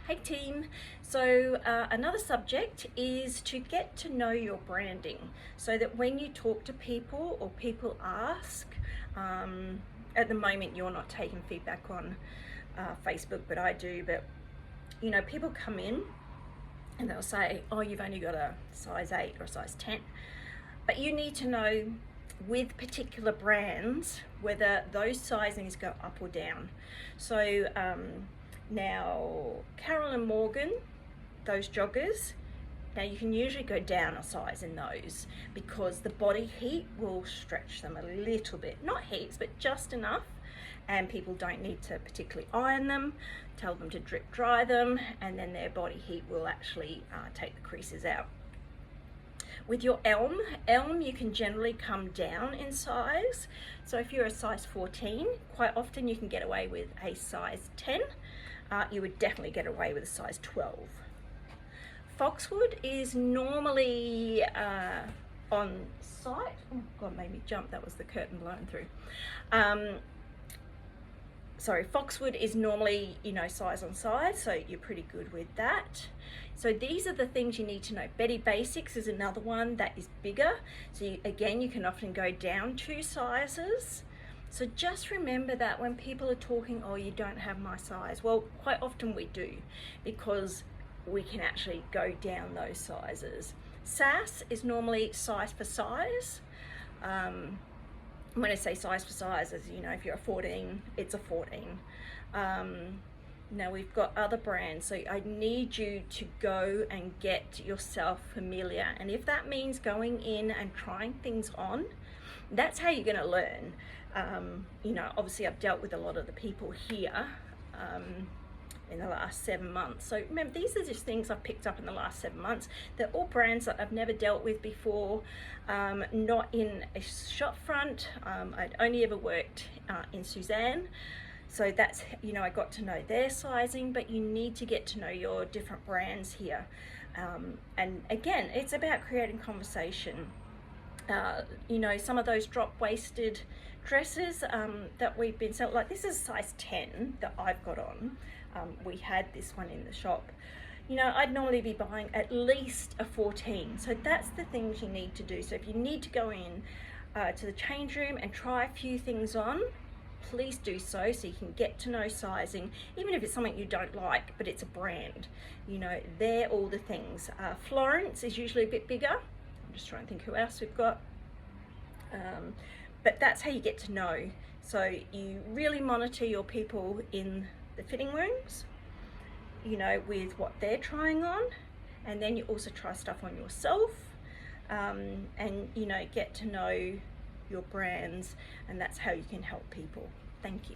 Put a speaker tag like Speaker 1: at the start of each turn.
Speaker 1: Hey team, so another subject is to get to know your branding so that when you talk to people or people ask, at the moment you're not taking feedback on Facebook, but I do, but you know, people come in and they'll say, oh, you've only got a size 8 or a size 10, but you need to know with particular brands whether those sizings go up or down. So now Carol and Morgan, those joggers, now you can usually go down a size in those because the body heat will stretch them a little bit, not heaps but just enough, and people don't need to particularly iron them. Tell them to drip dry them, and then their body heat will actually take the creases out. With your elm you can generally come down in size. So if you're a size 14, quite often you can get away with a size 10. You would definitely get away with a size 12. Foxwood is normally on site. Oh God, made me jump. That was the curtain blowing through. Sorry, Foxwood is normally, you know, size on size, so you're pretty good with that. So these are the things you need to know. Betty Basics is another one that is bigger. So again, you can often go down 2 sizes. So just remember that when people are talking, oh, you don't have my size. Well, quite often we do, because we can actually go down those sizes. SAS is normally size for size. When I say size for size, as you know, if you're a 14, it's a 14. Now we've got other brands, so I need you to go and get yourself familiar. And if that means going in and trying things on, that's how you're going to learn. You know, obviously I've dealt with a lot of the people here in the last 7 months. So remember, these are just things I've picked up in the last 7 months. They're all brands that I've never dealt with before, not in a shop front. I'd only ever worked in Suzanne. So that's, you know, I got to know their sizing, but you need to get to know your different brands here. And again, it's about creating conversation. You know, some of those drop-waisted dresses that we've been selling, like this is size 10 that I've got on. We had this one in the shop. You know, I'd normally be buying at least a 14. So that's the things you need to do. So if you need to go in to the change room and try a few things on, please do so you can get to know sizing, even if it's something you don't like, but it's a brand. You know, they're all the things. Florence is usually a bit bigger. I'm just trying to think who else we've got. But that's how you get to know. So you really monitor your people in the fitting rooms, you know, with what they're trying on, and then you also try stuff on yourself, and you know, get to know your brands, and that's how you can help people. Thank you.